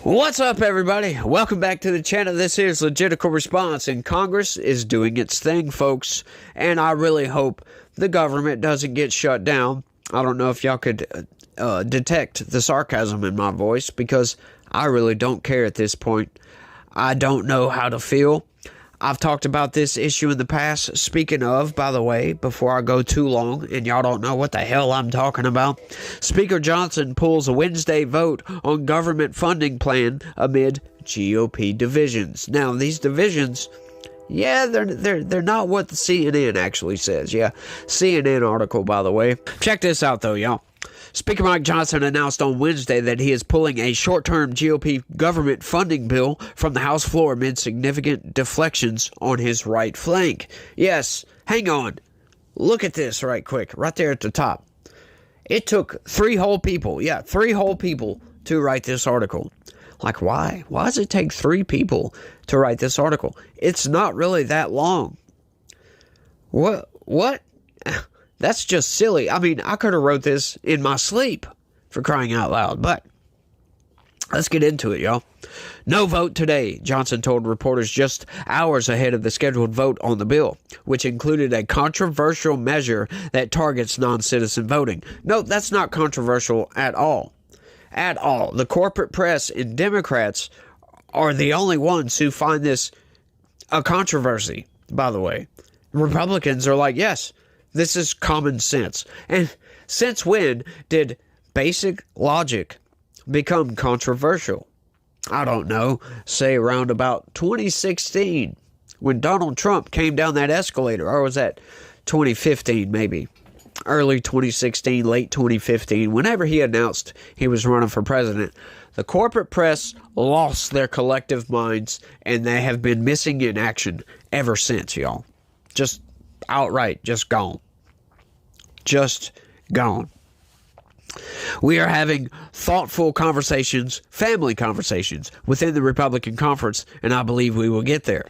What's up, everybody? Welcome back to the channel. This is Legitical Response, and Congress is doing its thing, folks. And I really hope the government doesn't get shut down. I don't know if y'all could detect the sarcasm in my voice, because I really don't care at this point. I don't know how to feel. I've talked about this issue in the past. Speaking of, by the way, before I go too long and y'all don't know what the hell I'm talking about, Speaker Johnson pulls a Wednesday vote on government funding plan amid GOP divisions. Now, these divisions, yeah, they're not what the CNN actually says. Yeah, CNN article, by the way. Check this out, though, y'all. Speaker Mike Johnson announced on Wednesday that he is pulling a short-term GOP government funding bill from the House floor amid significant deflections on his right flank. Yes, hang on. Look at this right quick, right there at the top. It took three whole people to write this article. Like, why? Why does it take three people to write this article? It's not really that long. What? That's just silly. I mean, I could have wrote this in my sleep, for crying out loud. But let's get into it, y'all. No vote today, Johnson told reporters just hours ahead of the scheduled vote on the bill, which included a controversial measure that targets non-citizen voting. No, that's not controversial at all. At all. The corporate press and Democrats are the only ones who find this a controversy, by the way. Republicans are like, yes, this is common sense. And since when did basic logic become controversial? I don't know. Say around about 2016, when Donald Trump came down that escalator. Or was that 2015 maybe? Early 2016, late 2015. Whenever he announced he was running for president, the corporate press lost their collective minds, and they have been missing in action ever since, y'all. Just outright, just gone. Just gone. We are having thoughtful conversations, family conversations, within the Republican conference, and I believe we will get there.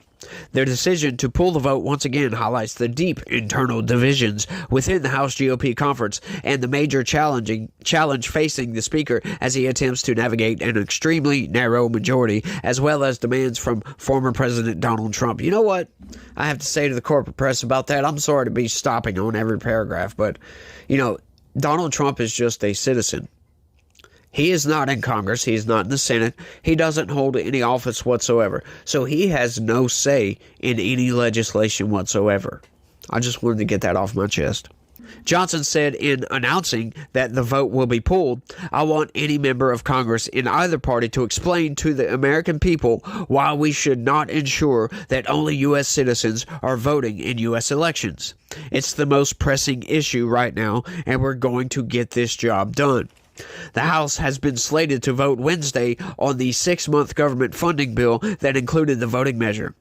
Their decision to pull the vote once again highlights the deep internal divisions within the House GOP conference and the major challenge facing the Speaker as he attempts to navigate an extremely narrow majority, as well as demands from former President Donald Trump. You know what I have to say to the corporate press about that? I'm sorry to be stopping on every paragraph, but, you know, Donald Trump is just a citizen. He is not in Congress. He is not in the Senate. He doesn't hold any office whatsoever. So he has no say in any legislation whatsoever. I just wanted to get that off my chest. Johnson said in announcing that the vote will be pulled, "I want any member of Congress in either party to explain to the American people why we should not ensure that only U.S. citizens are voting in U.S. elections. It's the most pressing issue right now, and we're going to get this job done." The House has been slated to vote Wednesday on the 6-month government funding bill that included the voting measure.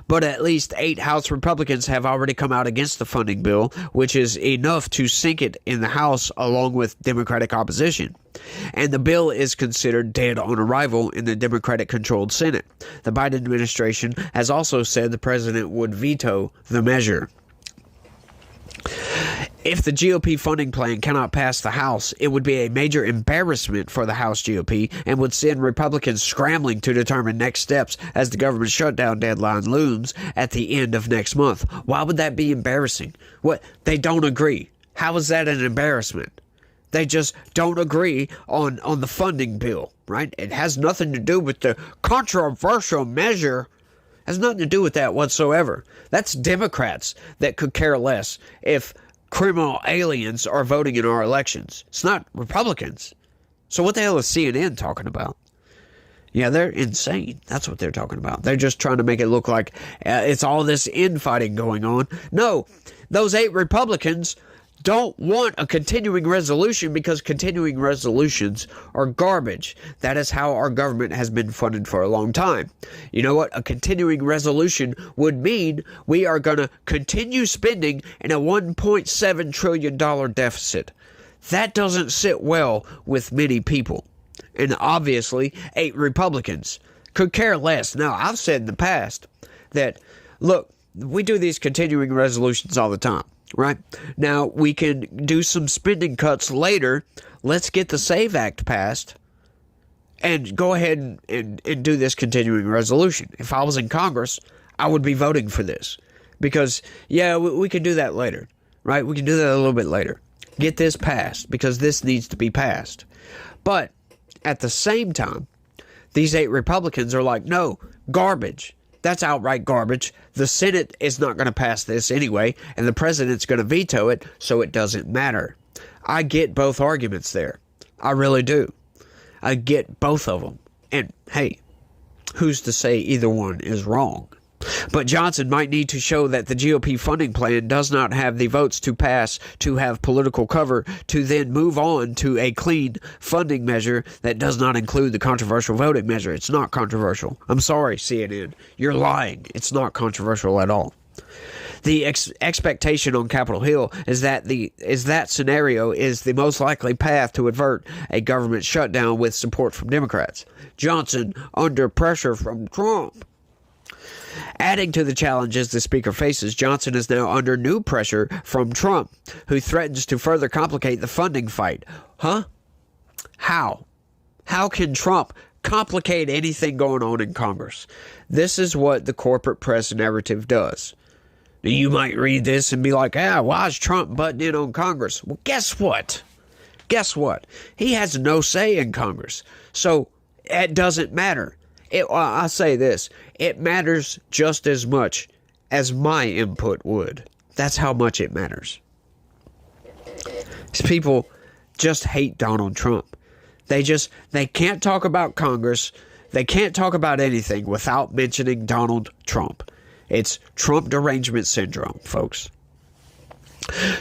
But at least 8 House Republicans have already come out against the funding bill, which is enough to sink it in the House along with Democratic opposition. And the bill is considered dead on arrival in the Democratic-controlled Senate. The Biden administration has also said the president would veto the measure. If the GOP funding plan cannot pass the House, it would be a major embarrassment for the House GOP and would send Republicans scrambling to determine next steps as the government shutdown deadline looms at the end of next month. Why would that be embarrassing? What? They don't agree. How is that an embarrassment? They just don't agree on the funding bill, right? It has nothing to do with the controversial measure. It has nothing to do with that whatsoever. That's Democrats that could care less if criminal aliens are voting in our elections. It's not Republicans. So what the hell is CNN talking about? Yeah, they're insane. That's what they're talking about. They're just trying to make it look like it's all this infighting going on. No, those 8 Republicans don't want a continuing resolution because continuing resolutions are garbage. That is how our government has been funded for a long time. You know what? A continuing resolution would mean we are going to continue spending in a $1.7 trillion deficit. That doesn't sit well with many people. And obviously, 8 Republicans could care less. Now, I've said in the past that, look, we do these continuing resolutions all the time. Right? Now, we can do some spending cuts later. Let's get the SAVE Act passed. and go ahead and do this continuing resolution. If I was in Congress, I would be voting for this. Because, yeah, we can do that later, right? We can do that a little bit later. Get this passed, because this needs to be passed. But at the same time, these 8 Republicans are like, no, garbage. That's outright garbage. The Senate is not going to pass this anyway, and the president's going to veto it, so it doesn't matter. I get both arguments there. I really do. I get both of them. And, hey, who's to say either one is wrong? But Johnson might need to show that the GOP funding plan does not have the votes to pass to have political cover to then move on to a clean funding measure that does not include the controversial voting measure. It's not controversial. I'm sorry, CNN. You're lying. It's not controversial at all. The expectation on Capitol Hill is that that scenario is the most likely path to avert a government shutdown with support from Democrats. Johnson under pressure from Trump. Adding to the challenges the speaker faces, Johnson is now under new pressure from Trump, who threatens to further complicate the funding fight. Huh? How? How can Trump complicate anything going on in Congress? This is what the corporate press narrative does. You might read this and be like, why is Trump butting in on Congress? Well, guess what? Guess what? He has no say in Congress. So it doesn't matter. I say this, it matters just as much as my input would. That's how much it matters. These people just hate Donald Trump. They can't talk about Congress. They can't talk about anything without mentioning Donald Trump. It's Trump derangement syndrome, folks.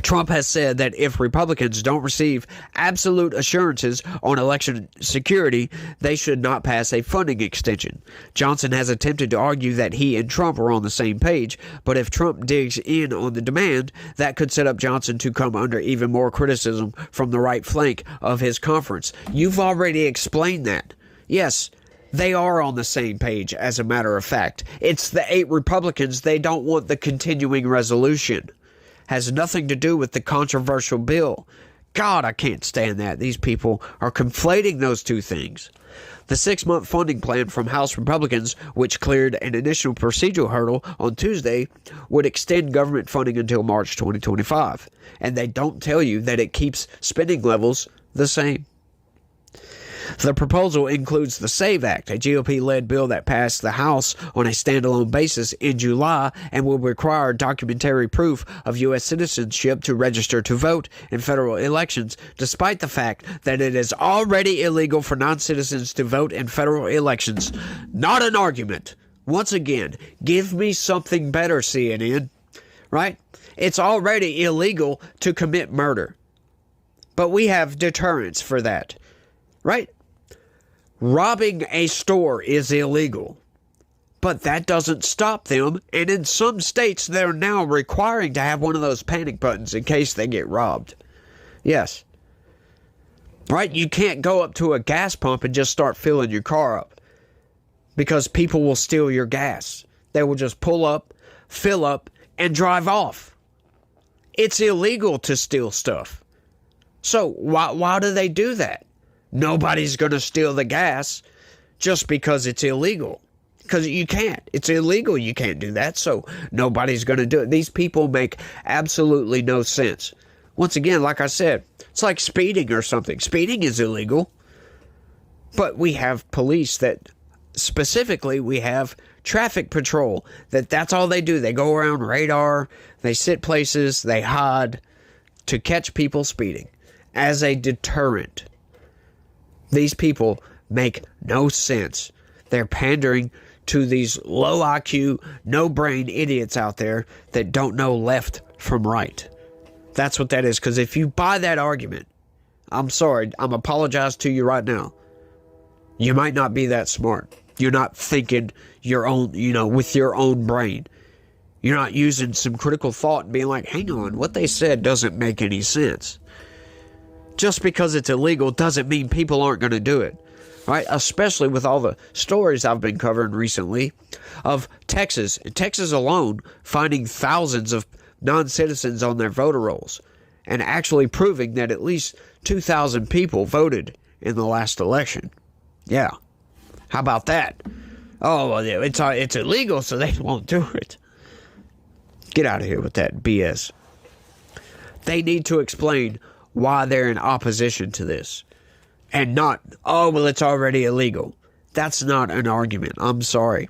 Trump has said that if Republicans don't receive absolute assurances on election security, they should not pass a funding extension. Johnson has attempted to argue that he and Trump are on the same page, but if Trump digs in on the demand, that could set up Johnson to come under even more criticism from the right flank of his conference. You've already explained that. Yes, they are on the same page, as a matter of fact. It's the 8 Republicans. They don't want the continuing resolution. Has nothing to do with the controversial bill. God, I can't stand that. These people are conflating those two things. The 6-month funding plan from House Republicans, which cleared an initial procedural hurdle on Tuesday, would extend government funding until March 2025. And they don't tell you that it keeps spending levels the same. The proposal includes the SAVE Act, a GOP-led bill that passed the House on a standalone basis in July and will require documentary proof of U.S. citizenship to register to vote in federal elections, despite the fact that it is already illegal for non-citizens to vote in federal elections. Not an argument. Once again, give me something better, CNN. Right? It's already illegal to commit murder. But we have deterrents for that. Right? Robbing a store is illegal, but that doesn't stop them, and in some states they're now requiring to have one of those panic buttons in case they get robbed. Yes. Right? You can't go up to a gas pump and just start filling your car up, because people will steal your gas. They will just pull up, fill up, and drive off. It's illegal to steal stuff. So why do they do that? Nobody's going to steal the gas just because it's illegal. Because you can't. It's illegal. You can't do that. So nobody's going to do it. These people make absolutely no sense. Once again, like I said, it's like speeding or something. Speeding is illegal. But we have police that, specifically, we have traffic patrol. That's all they do. They go around radar. They sit places. They hide to catch people speeding as a deterrent. These people make no sense. They're pandering to these low IQ, no brain idiots out there that don't know left from right. That's what that is. Because if you buy that argument, I'm sorry, I'm apologize to you right now. You might not be that smart. You're not thinking your own, with your own brain. You're not using some critical thought and being like, hang on, what they said doesn't make any sense. Just because it's illegal doesn't mean people aren't going to do it, right? Especially with all the stories I've been covering recently of Texas alone finding thousands of non-citizens on their voter rolls and actually proving that at least 2,000 people voted in the last election. Yeah. How about that? Oh, well, it's illegal, so they won't do it. Get out of here with that BS. They need to explain why they're in opposition to this. And not, oh, well, it's already illegal. That's not an argument. I'm sorry.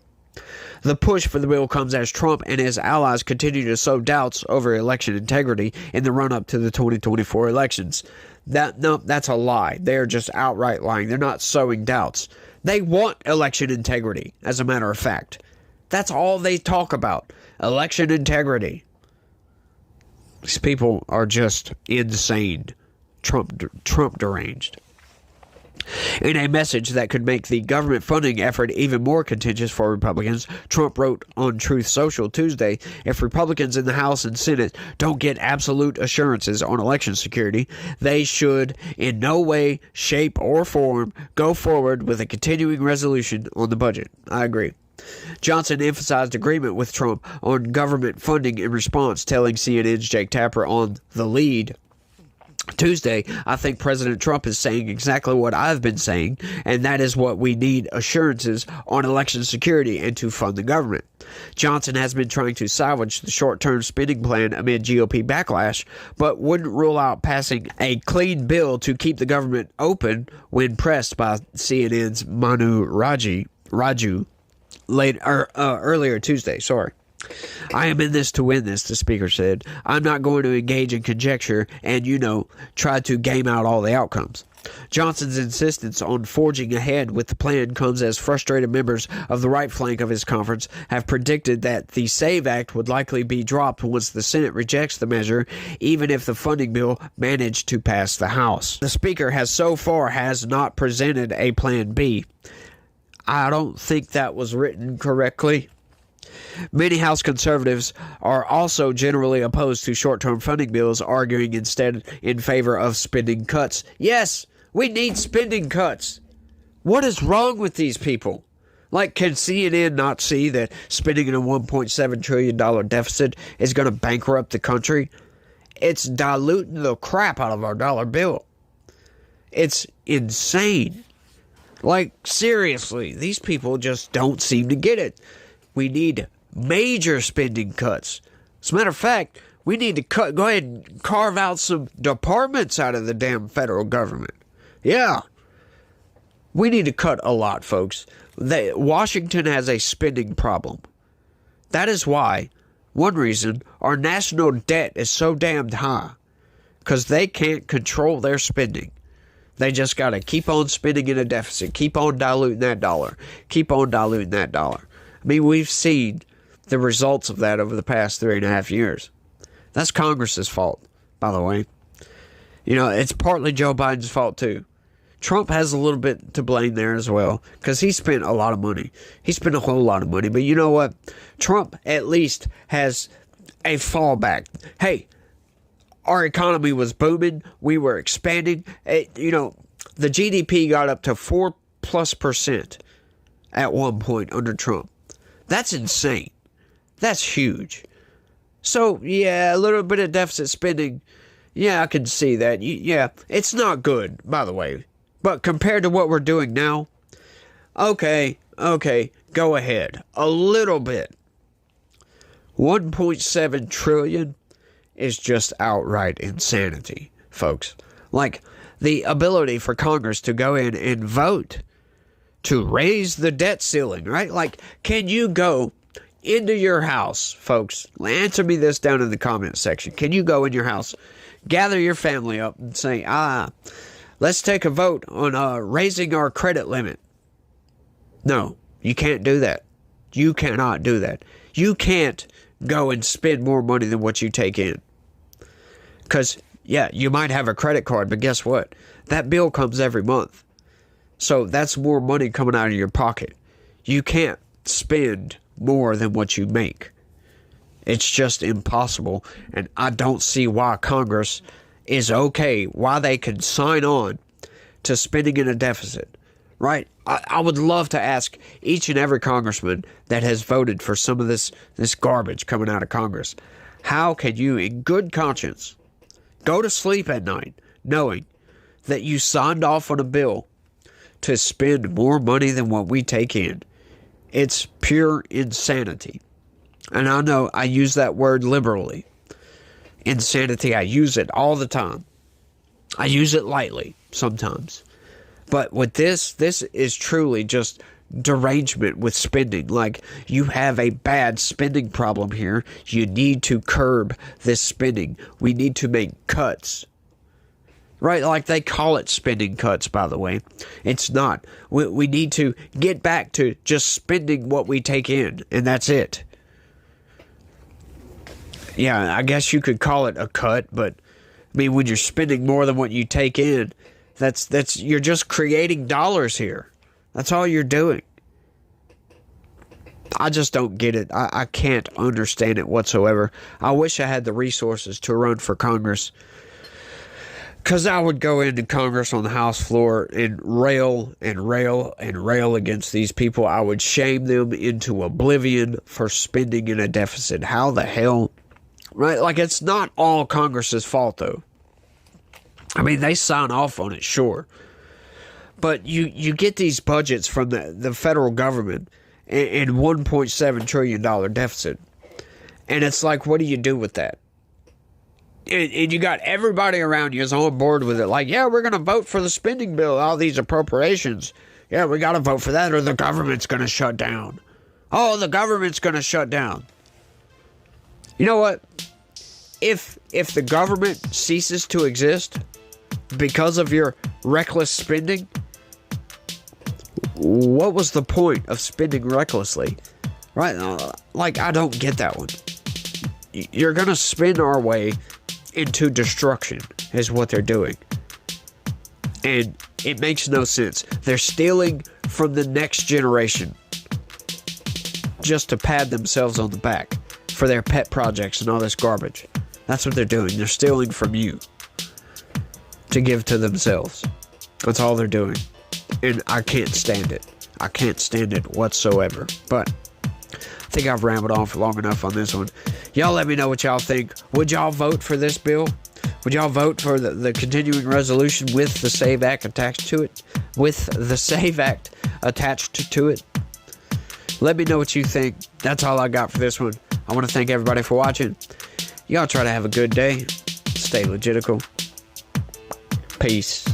The push for the bill comes as Trump and his allies continue to sow doubts over election integrity in the run-up to the 2024 elections. That's a lie. They're just outright lying. They're not sowing doubts. They want election integrity, as a matter of fact. That's all they talk about. Election integrity. These people are just insane. Trump deranged. In a message that could make the government funding effort even more contentious for Republicans, Trump wrote on Truth Social Tuesday, if Republicans in the House and Senate don't get absolute assurances on election security, they should in no way, shape, or form go forward with a continuing resolution on the budget. I agree. Johnson emphasized agreement with Trump on government funding in response, telling CNN's Jake Tapper on The Lead Tuesday, I think President Trump is saying exactly what I've been saying, and that is what we need assurances on election security and to fund the government. Johnson has been trying to salvage the short-term spending plan amid GOP backlash, but wouldn't rule out passing a clean bill to keep the government open when pressed by CNN's Manu Raju earlier Tuesday. I am in this to win this, the speaker said. I'm not going to engage in conjecture and, try to game out all the outcomes. Johnson's insistence on forging ahead with the plan comes as frustrated members of the right flank of his conference have predicted that the SAVE Act would likely be dropped once the Senate rejects the measure, even if the funding bill managed to pass the House. The speaker has not presented a plan B. I don't think that was written correctly. Many House conservatives are also generally opposed to short-term funding bills, arguing instead in favor of spending cuts. Yes, we need spending cuts. What is wrong with these people? Like, can CNN not see that spending in a $1.7 trillion deficit is going to bankrupt the country? It's diluting the crap out of our dollar bill. It's insane. Like, seriously, these people just don't seem to get it. We need major spending cuts. As a matter of fact, we need to go ahead and carve out some departments out of the damn federal government. Yeah. We need to cut a lot, folks. Washington has a spending problem. That is why, one reason, our national debt is so damned high. Because they can't control their spending. They just got to keep on spending in a deficit. Keep on diluting that dollar. Keep on diluting that dollar. I mean, we've seen the results of that over the past 3.5 years. That's Congress's fault, by the way. It's partly Joe Biden's fault, too. Trump has a little bit to blame there as well, because he spent a lot of money. He spent a whole lot of money. But you know what? Trump at least has a fallback. Hey, our economy was booming. We were expanding. The GDP got up to 4+% at one point under Trump. That's insane. That's huge. So, yeah, a little bit of deficit spending. Yeah, I can see that. Yeah, it's not good, by the way. But compared to what we're doing now, okay, go ahead. A little bit. 1.7 trillion is just outright insanity, folks. Like, the ability for Congress to go in and vote to raise the debt ceiling, right? Like, can you go into your house, folks? Answer me this down in the comment section. Can you go in your house, gather your family up and say, let's take a vote on raising our credit limit? No, you can't do that. You cannot do that. You can't go and spend more money than what you take in. Because, yeah, you might have a credit card, but guess what? That bill comes every month. So that's more money coming out of your pocket. You can't spend more than what you make. It's just impossible. And I don't see why Congress is okay, why they can sign on to spending in a deficit. Right? I would love to ask each and every congressman that has voted for some of this garbage coming out of Congress. How can you, in good conscience, go to sleep at night knowing that you signed off on a bill to spend more money than what we take in. It's pure insanity. And I know I use that word liberally. Insanity, I use it all the time. I use it lightly sometimes. But with this is truly just derangement with spending. Like, you have a bad spending problem here. You need to curb this spending. We need to make cuts. Right? Like, they call it spending cuts, by the way. It's not. We need to get back to just spending what we take in, and that's it. Yeah, I guess you could call it a cut, but I mean, when you're spending more than what you take in, that's you're just creating dollars here. That's all you're doing. I just don't get it. I can't understand it whatsoever. I wish I had the resources to run for Congress, because I would go into Congress on the House floor and rail against these people. I would shame them into oblivion for spending in a deficit. How the hell? Right? Like, it's not all Congress's fault, though. I mean, they sign off on it, sure. But you get these budgets from the federal government and $1.7 trillion deficit. And it's like, what do you do with that? And you got everybody around you is on board with it. Like, yeah, we're going to vote for the spending bill, all these appropriations. Yeah, we got to vote for that or the government's going to shut down. Oh, the government's going to shut down. You know what? If the government ceases to exist because of your reckless spending, what was the point of spending recklessly? Right? Like, I don't get that one. You're going to spin our way into destruction is what they're doing. And it makes no sense. They're stealing from the next generation just to pat themselves on the back for their pet projects and all this garbage. That's what they're doing. They're stealing from you to give to themselves. That's all they're doing. And I can't stand it. I can't stand it whatsoever. But I think I've rambled on for long enough on this one. Y'all let me know what y'all think. Would y'all vote for this bill? Would y'all vote for the continuing resolution with the SAVE Act attached to it? With the SAVE Act attached to it? Let me know what you think. That's all I got for this one. I want to thank everybody for watching. Y'all try to have a good day. Stay legitical. Peace.